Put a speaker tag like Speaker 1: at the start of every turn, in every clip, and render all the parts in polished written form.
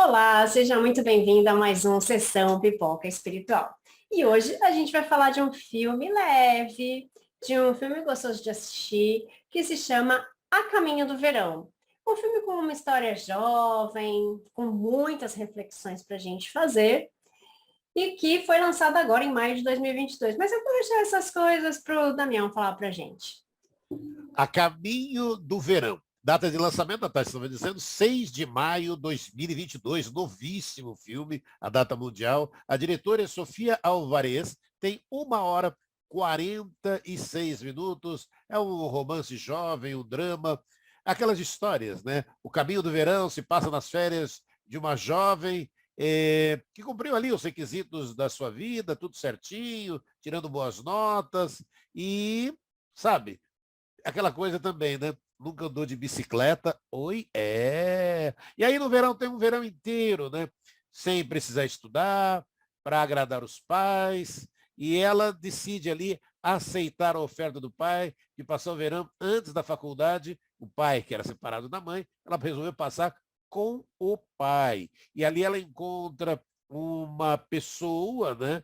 Speaker 1: Olá, seja muito bem-vindo a mais um Sessão Pipoca Espiritual. E hoje a gente vai falar de um filme leve, de um filme gostoso de assistir, que se chama A Caminho do Verão. Um filme com uma história jovem, com muitas reflexões para a gente fazer, e que foi lançado agora em maio de 2022. Mas eu vou deixar essas coisas para o Damião falar para a gente.
Speaker 2: A Caminho do Verão. Data de lançamento, tá, estava dizendo, 6 de maio de 2022, novíssimo filme, a data mundial. A diretora é Sofia Alvarez, tem 1 hora 46 minutos, é um romance jovem, um drama, aquelas histórias, né? O Caminho do Verão se passa nas férias de uma jovem que cumpriu ali os requisitos da sua vida, tudo certinho, tirando boas notas e, sabe, aquela coisa também, né? Nunca andou de bicicleta. Oi, é. E aí no verão tem um verão inteiro, né? Sem precisar estudar, para agradar os pais. E ela decide ali aceitar a oferta do pai de passar o verão antes da faculdade. O pai, que era separado da mãe, ela resolveu passar com o pai. E ali ela encontra uma pessoa, né?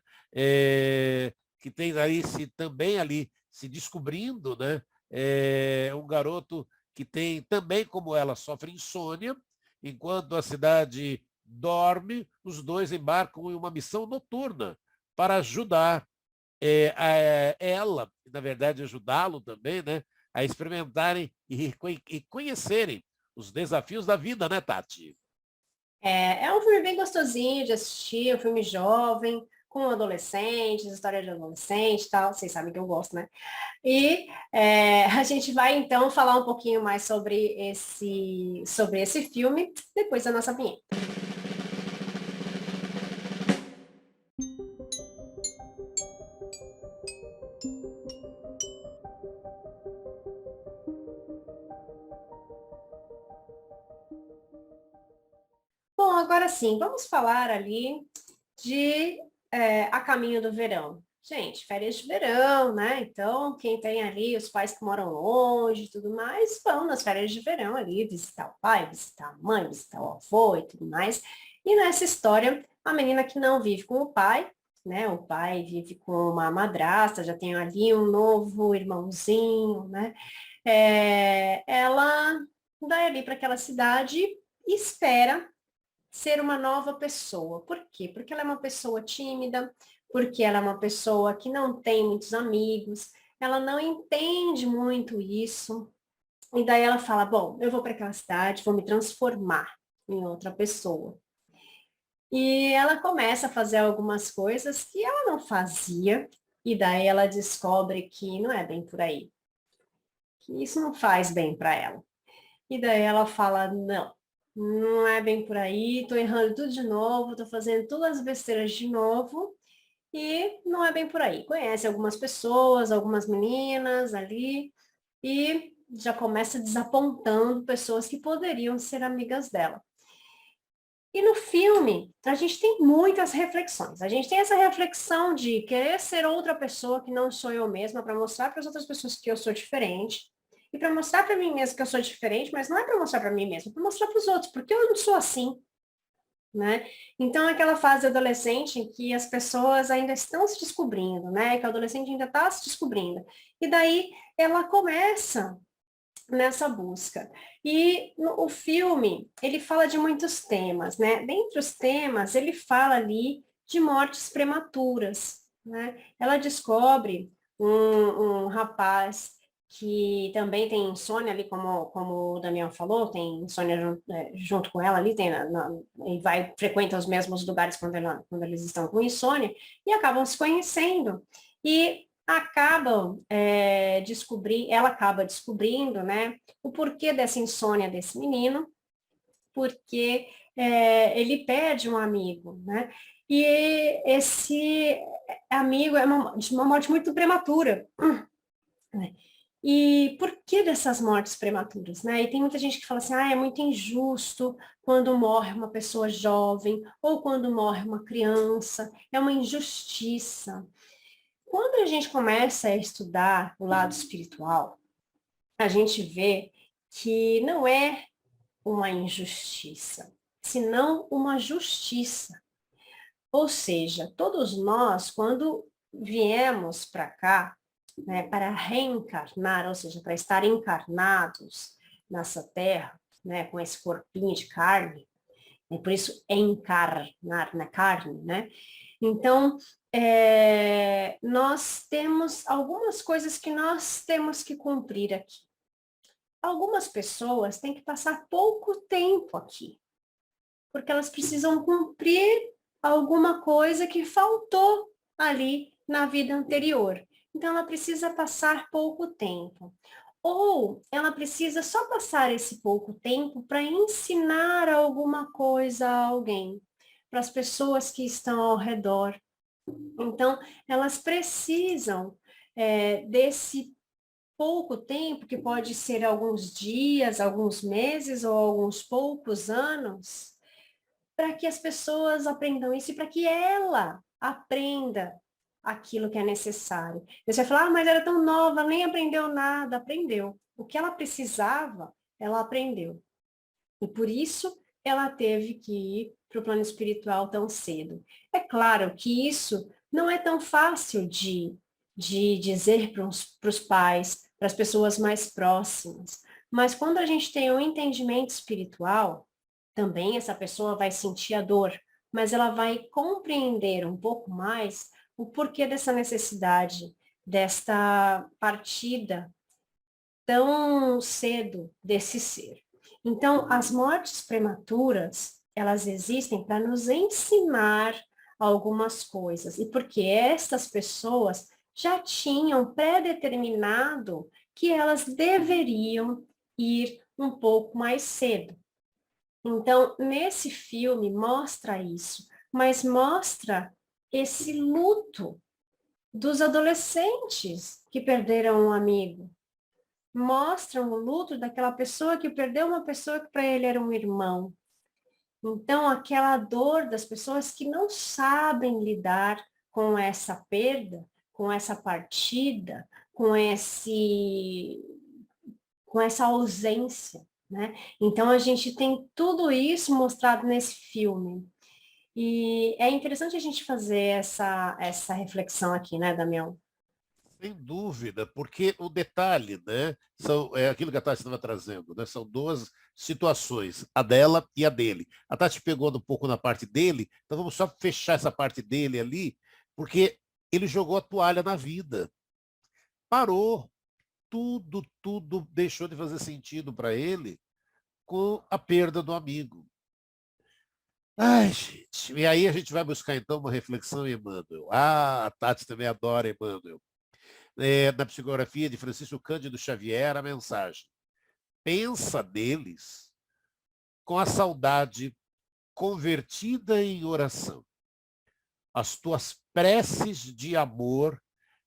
Speaker 2: Que tem ali também ali se descobrindo, né? É um garoto que tem também, como ela, sofre insônia. Enquanto a cidade dorme, os dois embarcam em uma missão noturna para ajudar ela, na verdade, ajudá-lo também, né, a experimentarem e conhecerem os desafios da vida, né, Tati?
Speaker 1: É um filme bem gostosinho de assistir, um filme jovem, com adolescentes, história de adolescente e tal. Vocês sabem que eu gosto, né? E a gente vai então falar um pouquinho mais sobre esse filme depois da nossa vinheta. Bom, agora sim, vamos falar ali de A Caminho do Verão. Gente, férias de verão, né? Então, quem tem ali os pais que moram longe e tudo mais, vão nas férias de verão ali visitar o pai, visitar a mãe, visitar o avô e tudo mais. E nessa história, a menina que não vive com o pai, né? O pai vive com uma madrasta, já tem ali um novo irmãozinho, né? Ela vai ali para aquela cidade e espera ser uma nova pessoa. Por quê? Porque ela é uma pessoa tímida, porque ela é uma pessoa que não tem muitos amigos, ela não entende muito isso. E daí ela fala, bom, eu vou para aquela cidade, vou me transformar em outra pessoa. E ela começa a fazer algumas coisas que ela não fazia, e daí ela descobre que não é bem por aí, que isso não faz bem para ela. E daí ela fala, não, não é bem por aí, tô errando tudo de novo, tô fazendo todas as besteiras de novo, e não é bem por aí. Conhece algumas pessoas, algumas meninas ali, e já começa desapontando pessoas que poderiam ser amigas dela. E no filme, a gente tem muitas reflexões. A gente tem essa reflexão de querer ser outra pessoa que não sou eu mesma, para mostrar para as outras pessoas que eu sou diferente. E para mostrar para mim mesma que eu sou diferente, mas não é para mostrar para mim mesma, é para mostrar para os outros, porque eu não sou assim, né? Então, é aquela fase adolescente em que as pessoas ainda estão se descobrindo, né? Que o adolescente ainda está se descobrindo. E daí ela começa nessa busca. E o filme, ele fala de muitos temas, né? Dentre os temas, ele fala ali de mortes prematuras, né? Ela descobre um rapaz que também tem insônia ali, como o Daniel falou, tem insônia junto com ela ali, e frequenta os mesmos lugares quando eles estão com insônia, e acabam se conhecendo. E ela acaba descobrindo, né, o porquê dessa insônia desse menino, porque ele perde um amigo, né, e esse amigo é de uma morte muito prematura, né. E por que dessas mortes prematuras, né? E tem muita gente que fala assim, é muito injusto quando morre uma pessoa jovem ou quando morre uma criança, é uma injustiça. Quando a gente começa a estudar o lado espiritual, a gente vê que não é uma injustiça. senão uma justiça. Ou seja, todos nós, quando viemos para cá, né, para reencarnar, ou seja, para estar encarnados nessa terra, né, com esse corpinho de carne, e por isso encarnar na carne, né? Então, nós temos algumas coisas que nós temos que cumprir aqui. Algumas pessoas têm que passar pouco tempo aqui, porque elas precisam cumprir alguma coisa que faltou ali na vida anterior. Então, ela precisa passar pouco tempo. Ou ela precisa só passar esse pouco tempo para ensinar alguma coisa a alguém, para as pessoas que estão ao redor. Então, elas precisam desse pouco tempo, que pode ser alguns dias, alguns meses ou alguns poucos anos, para que as pessoas aprendam isso e para que ela aprenda aquilo que é necessário. Você vai falar, mas era tão nova, nem aprendeu nada. Aprendeu. O que ela precisava, ela aprendeu. E por isso ela teve que ir para o plano espiritual tão cedo. É claro que isso não é tão fácil de dizer para os pais, para as pessoas mais próximas. Mas quando a gente tem um entendimento espiritual, também essa pessoa vai sentir a dor, mas ela vai compreender um pouco mais o porquê dessa necessidade, desta partida tão cedo desse ser. Então, as mortes prematuras, elas existem para nos ensinar algumas coisas, e porque estas pessoas já tinham pré-determinado que elas deveriam ir um pouco mais cedo. Então, nesse filme mostra isso, mas mostra esse luto dos adolescentes que perderam um amigo. Mostram o luto daquela pessoa que perdeu uma pessoa que para ele era um irmão. Então, aquela dor das pessoas que não sabem lidar com essa perda, com essa partida, com essa ausência, né? Então, a gente tem tudo isso mostrado nesse filme. E é interessante a gente fazer essa reflexão aqui, né, Damião?
Speaker 2: Sem dúvida, porque o detalhe, né, é aquilo que a Tati estava trazendo, né, são duas situações, a dela e a dele. A Tati pegou um pouco na parte dele, então vamos só fechar essa parte dele ali, porque ele jogou a toalha na vida. Parou. Tudo deixou de fazer sentido para ele com a perda do amigo. Ai, gente. E aí a gente vai buscar então uma reflexão em Emmanuel. Ah, a Tati também adora Emmanuel. Na psicografia de Francisco Cândido Xavier, a mensagem. Pensa neles com a saudade convertida em oração. As tuas preces de amor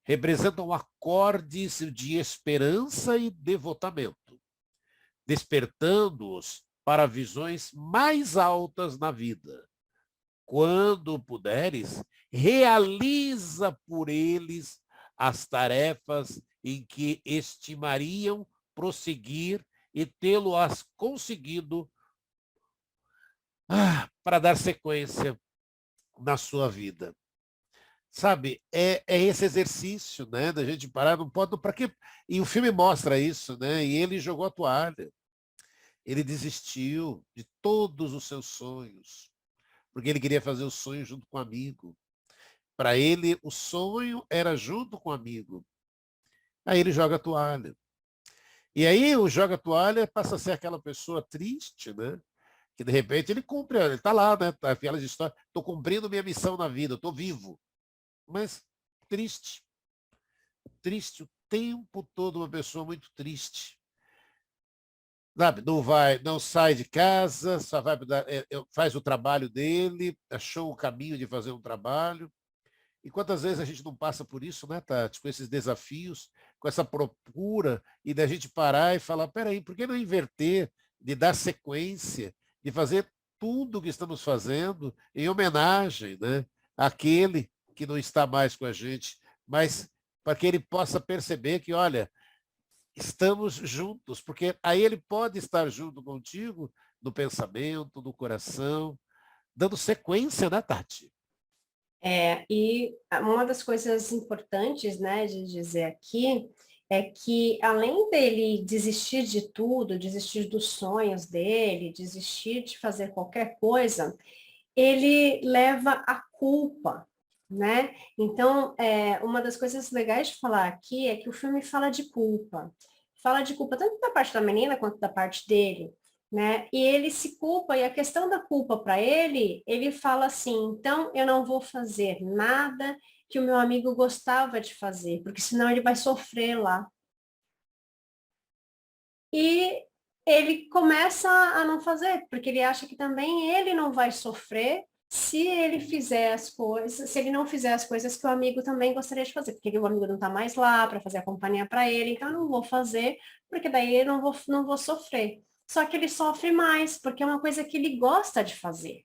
Speaker 2: representam acordes de esperança e devotamento, despertando-os para visões mais altas na vida. Quando puderes, realiza por eles as tarefas em que estimariam prosseguir e tê-lo-as conseguido para dar sequência na sua vida. Sabe, é esse exercício, né, da gente parar, não pode, para quê? E o filme mostra isso, né, e ele jogou a toalha. Ele desistiu de todos os seus sonhos, porque ele queria fazer o sonho junto com o amigo. Para ele, o sonho era junto com o amigo. Aí ele joga a toalha. E aí o joga a toalha passa a ser aquela pessoa triste, né? Que de repente ele cumpre, ele está lá, né? Tá, aquela história, estou cumprindo minha missão na vida, estou vivo. Mas triste. Triste o tempo todo, uma pessoa muito triste. Sabe, não sai de casa, só vai faz o trabalho dele, achou o caminho de fazer um trabalho. E quantas vezes a gente não passa por isso, né, Tati? Com esses desafios, com essa procura, e da gente parar e falar, peraí, por que não inverter, de dar sequência, de fazer tudo o que estamos fazendo em homenagem, né, àquele que não está mais com a gente, mas para que ele possa perceber que, olha, estamos juntos, porque aí ele pode estar junto contigo no pensamento, no coração, dando sequência, né, Tati?
Speaker 1: E uma das coisas importantes, né, de dizer aqui, é que além dele desistir de tudo, desistir dos sonhos dele, desistir de fazer qualquer coisa, ele leva a culpa, né? Então, uma das coisas legais de falar aqui é que o filme fala de culpa. Fala de culpa tanto da parte da menina quanto da parte dele, né? E ele se culpa, e a questão da culpa para ele, ele fala assim, então eu não vou fazer nada que o meu amigo gostava de fazer, porque senão ele vai sofrer lá. E ele começa a não fazer, porque ele acha que também ele não vai sofrer se ele fizer as coisas, se ele não fizer as coisas que o amigo também gostaria de fazer, porque o amigo não está mais lá para fazer a companhia para ele, então eu não vou fazer, porque daí eu não vou sofrer. Só que ele sofre mais, porque é uma coisa que ele gosta de fazer.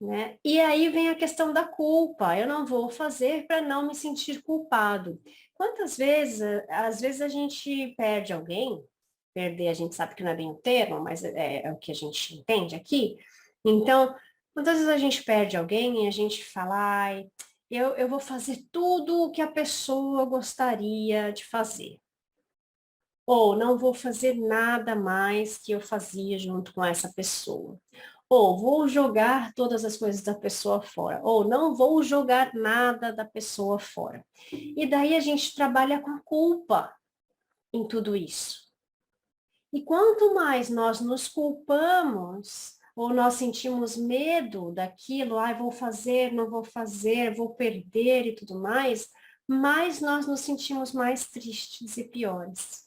Speaker 1: Né? E aí vem a questão da culpa. Eu não vou fazer para não me sentir culpado. Quantas vezes, às vezes a gente perde alguém, perder a gente sabe que não é bem o termo, mas é o que a gente entende aqui. Então, quantas vezes a gente perde alguém e a gente fala, ai, eu vou fazer tudo o que a pessoa gostaria de fazer. Ou não vou fazer nada mais que eu fazia junto com essa pessoa. Ou vou jogar todas as coisas da pessoa fora. Ou não vou jogar nada da pessoa fora. E daí a gente trabalha com a culpa em tudo isso. E quanto mais nós nos culpamos, ou nós sentimos medo daquilo, ai, vou fazer, não vou fazer, vou perder e tudo mais nós nos sentimos mais tristes e piores.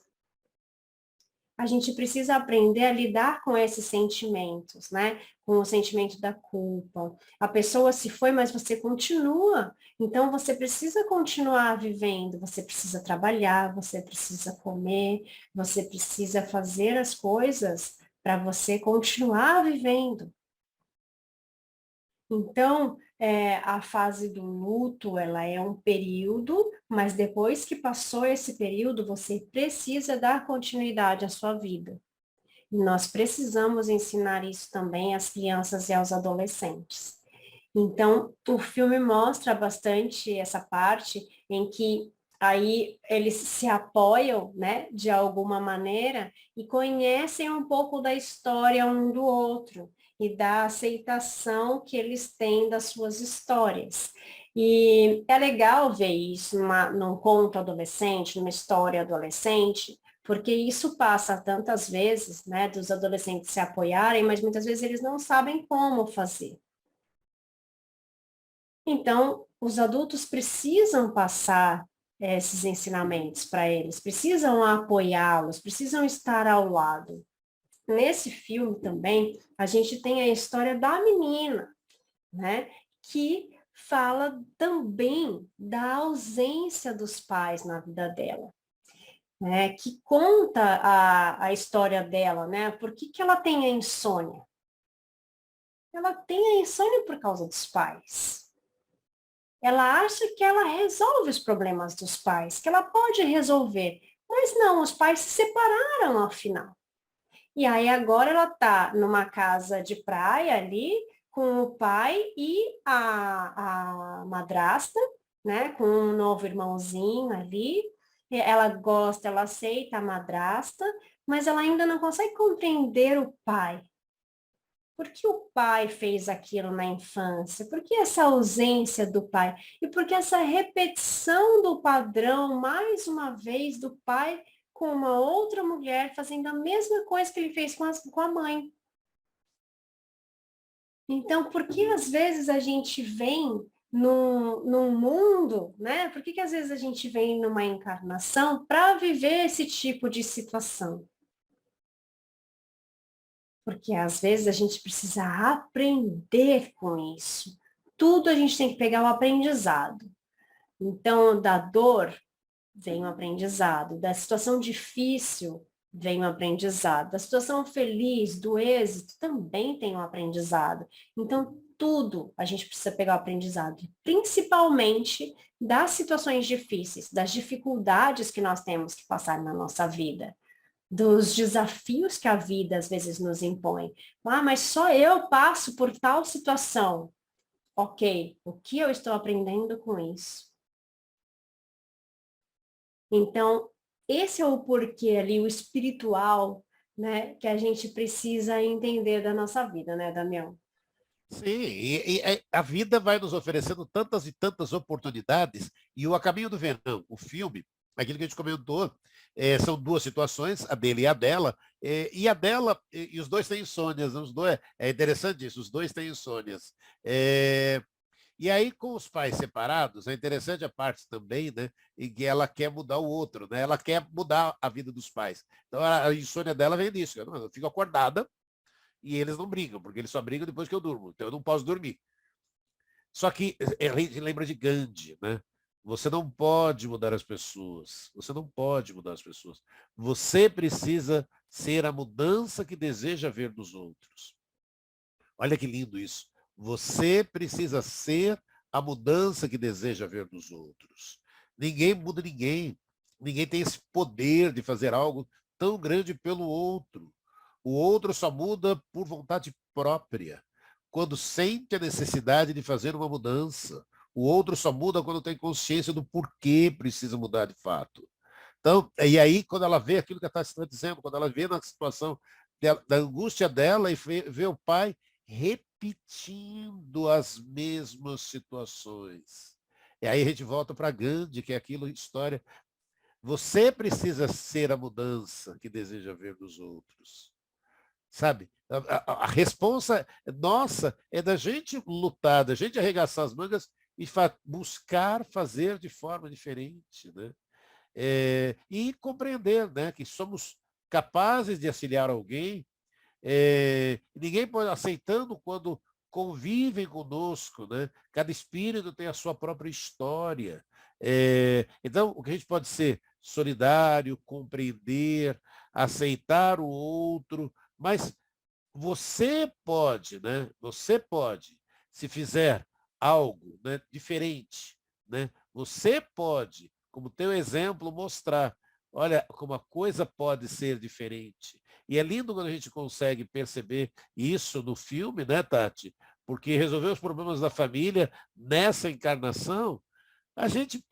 Speaker 1: A gente precisa aprender a lidar com esses sentimentos, né? Com o sentimento da culpa. A pessoa se foi, mas você continua. Então, você precisa continuar vivendo, você precisa trabalhar, você precisa comer, você precisa fazer as coisas para você continuar vivendo. Então, a fase do luto, ela é um período, mas depois que passou esse período, você precisa dar continuidade à sua vida. E nós precisamos ensinar isso também às crianças e aos adolescentes. Então, o filme mostra bastante essa parte em que aí eles se apoiam, né, de alguma maneira e conhecem um pouco da história um do outro e da aceitação que eles têm das suas histórias. E é legal ver isso num conto adolescente, numa história adolescente, porque isso passa tantas vezes, né, dos adolescentes se apoiarem, mas muitas vezes eles não sabem como fazer. Então, os adultos precisam passar esses ensinamentos para eles, precisam apoiá-los, precisam estar ao lado. Nesse filme também, a gente tem a história da menina, né, que fala também da ausência dos pais na vida dela, né, que conta a história dela, né, por que ela tem a insônia? Ela tem a insônia por causa dos pais. Ela acha que ela resolve os problemas dos pais, que ela pode resolver. Mas não, os pais se separaram afinal. E aí agora ela está numa casa de praia ali, com o pai e a madrasta, né? Com um novo irmãozinho ali. E ela gosta, ela aceita a madrasta, mas ela ainda não consegue compreender o pai. Por que o pai fez aquilo na infância? Por que essa ausência do pai? E por que essa repetição do padrão, mais uma vez, do pai com uma outra mulher fazendo a mesma coisa que ele fez com a mãe? Então, por que às vezes a gente vem num mundo, né? Por que às vezes a gente vem numa encarnação para viver esse tipo de situação? Porque às vezes a gente precisa aprender com isso. Tudo a gente tem que pegar o aprendizado. Então, da dor vem o aprendizado, da situação difícil vem o aprendizado, da situação feliz, do êxito também tem um aprendizado. Então, tudo a gente precisa pegar o aprendizado, principalmente das situações difíceis, das dificuldades que nós temos que passar na nossa vida. dos desafios que a vida às vezes nos impõe. Ah, mas só eu passo por tal situação. Ok, o que eu estou aprendendo com isso? Então, esse é o porquê ali, o espiritual, né, que a gente precisa entender da nossa vida, né, Damião?
Speaker 2: Sim, a vida vai nos oferecendo tantas e tantas oportunidades, e o A Caminho do Verão, o filme, aquilo que a gente comentou, são duas situações, a dele e a dela, e a dela, e os dois têm insônias, os dois, é interessante isso, os dois têm insônias. E aí, com os pais separados, é interessante a parte também, né, em que ela quer mudar o outro, né, ela quer mudar a vida dos pais. Então, a insônia dela vem disso, eu fico acordada, e eles não brigam, porque eles só brigam depois que eu durmo. Então eu não posso dormir. Só que a gente lembra de Gandhi, né? Você não pode mudar as pessoas. Você não pode mudar as pessoas. Você precisa ser a mudança que deseja ver nos outros. Olha que lindo isso. Você precisa ser a mudança que deseja ver nos outros. Ninguém muda ninguém. Ninguém tem esse poder de fazer algo tão grande pelo outro. O outro só muda por vontade própria, quando sente a necessidade de fazer uma mudança. O outro só muda quando tem consciência do porquê precisa mudar de fato. Então, e aí, quando ela vê aquilo que a Tati está dizendo, quando ela vê na situação da angústia dela e vê o pai repetindo as mesmas situações. E aí a gente volta para Gandhi, que é aquilo, história. Você precisa ser a mudança que deseja ver nos outros. Sabe? A responsa nossa é da gente lutar, da gente arregaçar as mangas e buscar fazer de forma diferente, né? E compreender, né, que somos capazes de auxiliar alguém. Ninguém pode aceitando quando convivem conosco, né? Cada espírito tem a sua própria história. Então, o que a gente pode ser solidário, compreender, aceitar o outro, mas você pode, né? Você pode, se fizer algo, né, diferente, né? Você pode, como teu exemplo, mostrar, olha como a coisa pode ser diferente. E é lindo quando a gente consegue perceber isso no filme, né, Tati? Porque resolver os problemas da família nessa encarnação, a gente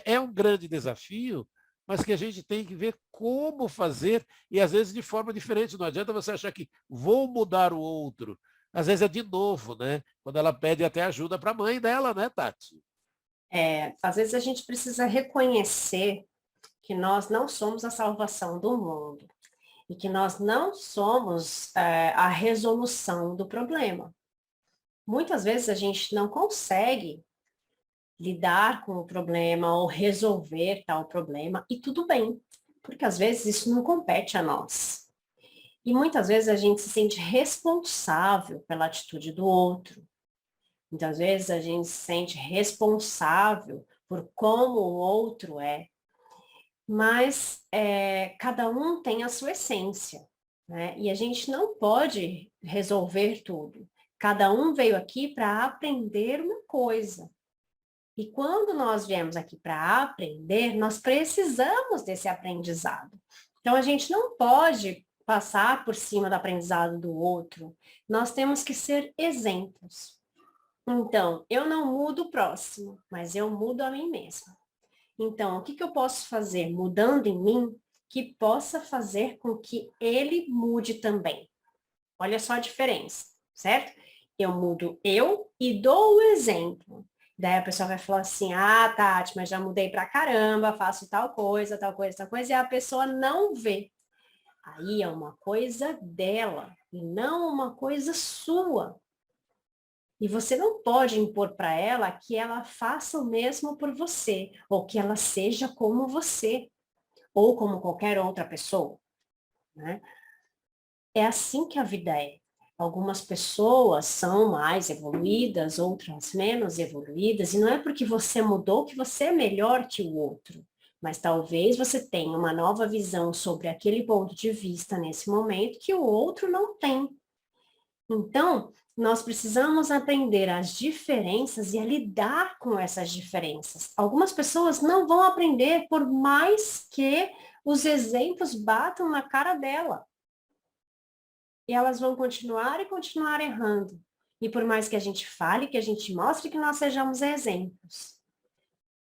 Speaker 2: é um grande desafio, mas que a gente tem que ver como fazer, e às vezes de forma diferente. Não adianta você achar que vou mudar o outro. Às vezes é de novo, né? Quando ela pede até ajuda para a mãe dela, né, Tati?
Speaker 1: Às vezes a gente precisa reconhecer que nós não somos a salvação do mundo e que nós não somos a resolução do problema. Muitas vezes a gente não consegue lidar com o problema ou resolver tal problema, e tudo bem, porque às vezes isso não compete a nós. E muitas vezes a gente se sente responsável pela atitude do outro. Muitas vezes a gente se sente responsável por como o outro é. Mas cada um tem a sua essência, né? E a gente não pode resolver tudo. Cada um veio aqui para aprender uma coisa. E quando nós viemos aqui para aprender, nós precisamos desse aprendizado. Então, a gente não pode passar por cima do aprendizado do outro. Nós temos que ser exemplos. Então, eu não mudo o próximo, mas eu mudo a mim mesma. Então, o que que eu posso fazer mudando em mim que possa fazer com que ele mude também? Olha só a diferença, certo? Eu mudo eu e dou o exemplo. Daí a pessoa vai falar assim, ah, Tati, mas já mudei pra caramba, faço tal coisa, tal coisa, tal coisa, e a pessoa não vê. Aí é uma coisa dela e não uma coisa sua. E você não pode impor para ela que ela faça o mesmo por você, ou que ela seja como você, ou como qualquer outra pessoa, né? É assim que a vida é. Algumas pessoas são mais evoluídas, outras menos evoluídas, e não é porque você mudou que você é melhor que o outro, mas talvez você tenha uma nova visão sobre aquele ponto de vista nesse momento que o outro não tem. Então, nós precisamos aprender as diferenças e a lidar com essas diferenças. Algumas pessoas não vão aprender por mais que os exemplos batam na cara dela. E elas vão continuar e continuar errando. E por mais que a gente fale, que a gente mostre que nós sejamos exemplos.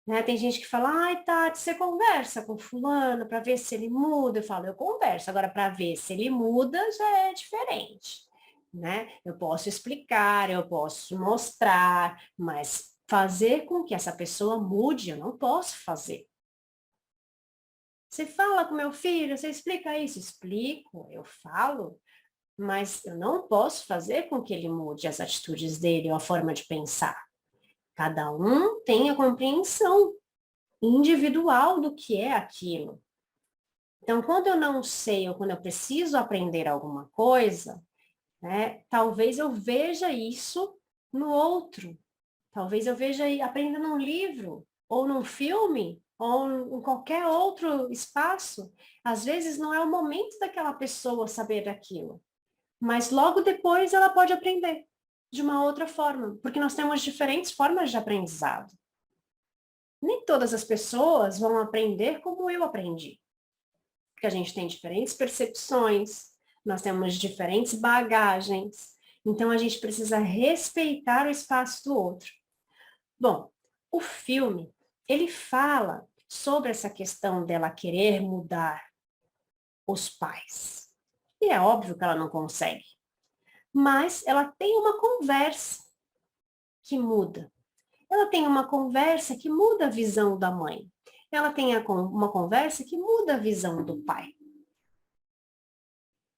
Speaker 1: Né? Tem gente que fala, ai, Tati, você conversa com fulano para ver se ele muda. Eu falo, eu converso. Agora, para ver se ele muda, já é diferente. Né? Eu posso explicar, eu posso mostrar, mas fazer com que essa pessoa mude, eu não posso fazer. Você fala com meu filho, você explica isso? Explico, eu falo, mas eu não posso fazer com que ele mude as atitudes dele ou a forma de pensar. Cada um tem a compreensão individual do que é aquilo. Então, quando eu não sei ou quando eu preciso aprender alguma coisa, né, talvez eu veja isso no outro. Talvez eu veja e aprenda num livro, ou num filme, ou em qualquer outro espaço. Às vezes não é o momento daquela pessoa saber daquilo, mas logo depois ela pode aprender de uma outra forma, porque nós temos diferentes formas de aprendizado. Nem todas as pessoas vão aprender como eu aprendi, porque a gente tem diferentes percepções, nós temos diferentes bagagens, então a gente precisa respeitar o espaço do outro. Bom, o filme, ele fala sobre essa questão dela querer mudar os pais. E é óbvio que ela não consegue, mas ela tem uma conversa que muda. Ela tem uma conversa que muda a visão da mãe. Ela tem uma conversa que muda a visão do pai.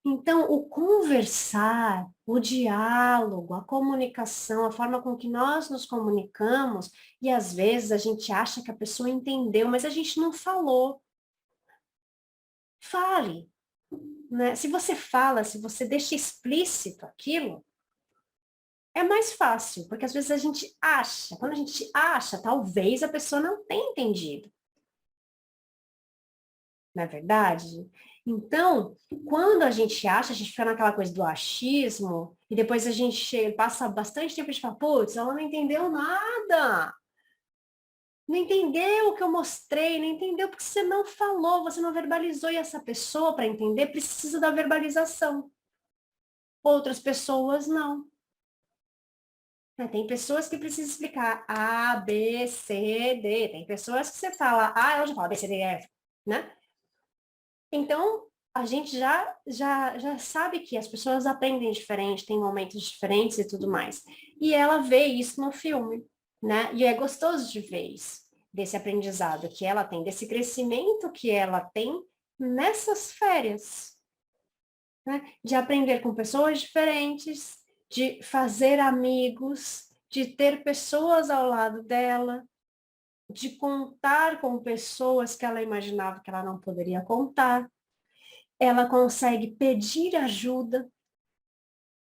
Speaker 1: Então, o conversar, o diálogo, a comunicação, a forma com que nós nos comunicamos, e às vezes a gente acha que a pessoa entendeu, mas a gente não falou. Fale, né? Se você fala, se você deixa explícito aquilo, é mais fácil, porque às vezes a gente acha, quando a gente acha, talvez a pessoa não tenha entendido. Não é verdade? Então, quando a gente acha, a gente fica naquela coisa do achismo, e depois a gente passa bastante tempo e fala, putz, ela não entendeu nada. Não entendeu o que eu mostrei, não entendeu porque você não falou, você não verbalizou, e essa pessoa, para entender, precisa da verbalização. Outras pessoas não. Tem pessoas que precisam explicar A, B, C, D. Tem pessoas que você fala A, ela já fala B, C, D, E, F, né? Então, a gente já sabe que as pessoas aprendem diferente, têm momentos diferentes e tudo mais. E ela vê isso no filme, né? E é gostoso de ver isso, desse aprendizado que ela tem, desse crescimento que ela tem nessas férias, né? De aprender com pessoas diferentes, de fazer amigos, de ter pessoas ao lado dela, de contar com pessoas que ela imaginava que ela não poderia contar. Ela consegue pedir ajuda.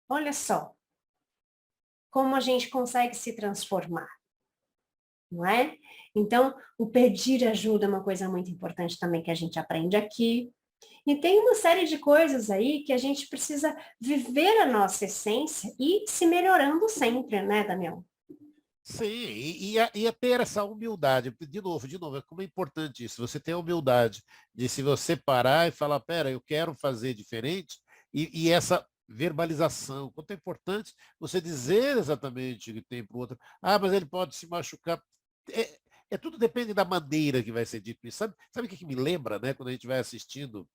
Speaker 1: Olha só como a gente consegue se transformar, não é? Então, o pedir ajuda é uma coisa muito importante também que a gente aprende aqui. E tem uma série de coisas aí que a gente precisa viver a nossa essência e se melhorando sempre, né, Daniel?
Speaker 2: Sim, e a ter essa humildade. De novo, como é importante isso. Você ter a humildade de se você parar e falar, pera, eu quero fazer diferente, e essa verbalização. Quanto é importante você dizer exatamente o que tem para o outro. Ah, mas ele pode se machucar. Tudo depende da maneira que vai ser dito isso. Sabe o que me lembra, né, quando a gente vai assistindo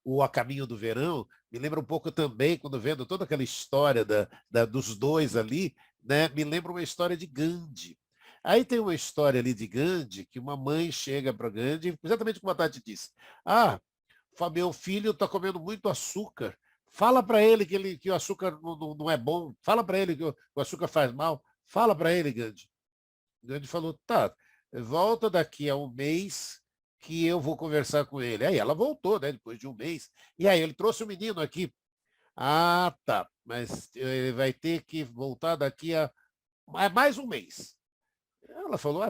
Speaker 2: o A Caminho do Verão, me lembra um pouco também, quando vendo toda aquela história dos dois ali, né, me lembra uma história de Gandhi. Aí tem uma história ali de Gandhi, que uma mãe chega para Gandhi, exatamente como a Tati disse, meu filho está comendo muito açúcar, fala para ele que o açúcar não é bom, fala para ele que o açúcar faz mal, fala para ele, Gandhi. Gandhi falou, tá, volta daqui a um mês que eu vou conversar com ele. Aí ela voltou, né, depois de um mês. E aí ele trouxe o menino aqui. Ah, tá, mas ele vai ter que voltar daqui a mais um mês. Ela falou,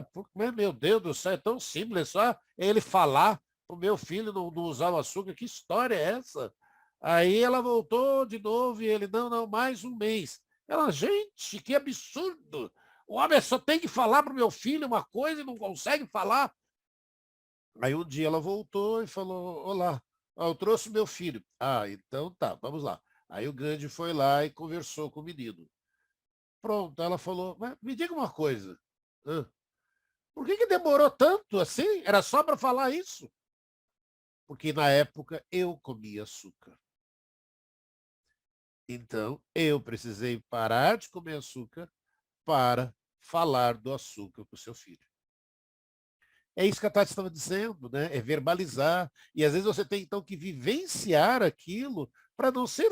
Speaker 2: meu Deus do céu, é tão simples, só ele falar para o meu filho não usar o açúcar, que história é essa? Aí ela voltou de novo e ele, não, mais um mês. Ela, gente, que absurdo! O homem só tem que falar para o meu filho uma coisa e não consegue falar. Aí um dia ela voltou e falou, olá, eu trouxe meu filho. Ah, então tá, vamos lá. Aí o Gandhi foi lá e conversou com o menino. Pronto, ela falou, mas me diga uma coisa. Hã? Por que demorou tanto assim? Era só para falar isso? Porque na época eu comia açúcar. Então eu precisei parar de comer açúcar para falar do açúcar com o seu filho. É isso que a Tati estava dizendo, né? É verbalizar. E às vezes você tem então que vivenciar aquilo para não ser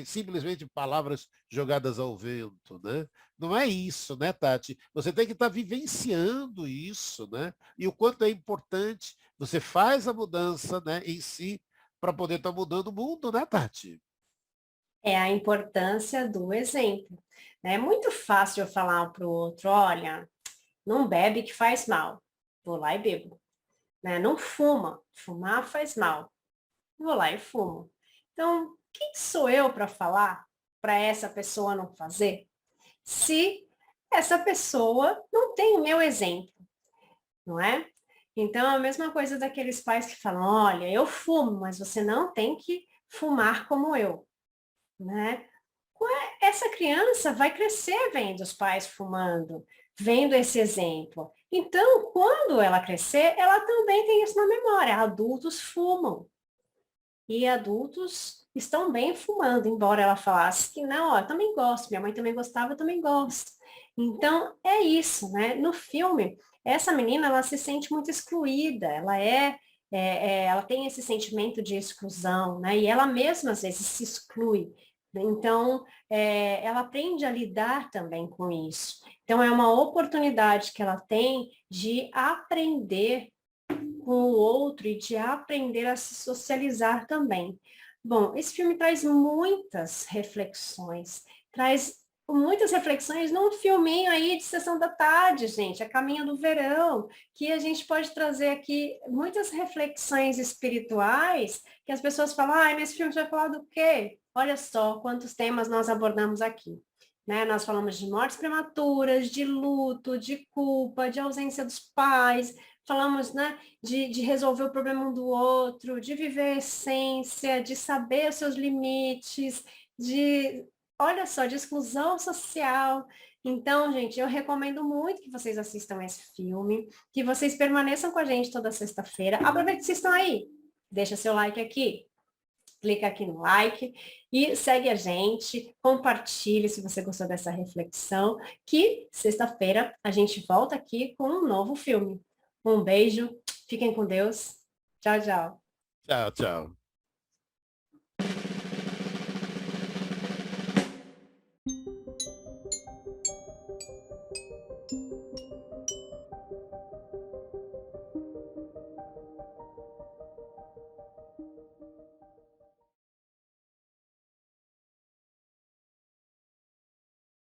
Speaker 2: simplesmente palavras jogadas ao vento, né? Não é isso, né, Tati? Você tem que estar vivenciando isso, né? E o quanto é importante, você faz a mudança, né, em si para poder estar mudando o mundo, né, Tati?
Speaker 1: É a importância do exemplo. Né? É muito fácil eu falar para o outro, olha, não bebe que faz mal. Vou lá e bebo. Né? Não fuma. Fumar faz mal. Vou lá e fumo. Então, quem sou eu para falar para essa pessoa não fazer? Se essa pessoa não tem o meu exemplo, não é? Então, a mesma coisa daqueles pais que falam, olha, eu fumo, mas você não tem que fumar como eu, né? Essa criança vai crescer vendo os pais fumando, vendo esse exemplo. Então, quando ela crescer, ela também tem isso na memória. Adultos fumam. E adultos estão bem fumando, embora ela falasse que não, ó, eu também gosto, minha mãe também gostava, eu também gosto. Então, é isso, né? No filme, essa menina, ela se sente muito excluída, ela tem esse sentimento de exclusão, né? E ela mesma, às vezes, se exclui. Então, ela aprende a lidar também com isso. Então, é uma oportunidade que ela tem de aprender com o outro e de aprender a se socializar também. Bom, esse filme traz muitas reflexões num filminho aí de sessão da tarde, gente, A Caminho do Verão, que a gente pode trazer aqui muitas reflexões espirituais que as pessoas falam, ai, mas esse filme vai falar do quê? Olha só quantos temas nós abordamos aqui. Né? Nós falamos de mortes prematuras, de luto, de culpa, de ausência dos pais, falamos, né, de resolver o problema um do outro, de viver a essência, de saber os seus limites, olha só, de exclusão social. Então, gente, eu recomendo muito que vocês assistam esse filme, que vocês permaneçam com a gente toda sexta-feira. Aproveite que vocês estão aí. Deixa seu like aqui, clica aqui no like e segue a gente, compartilhe se você gostou dessa reflexão, que sexta-feira a gente volta aqui com um novo filme. Um beijo, fiquem com Deus. Tchau, tchau.
Speaker 2: Tchau, tchau.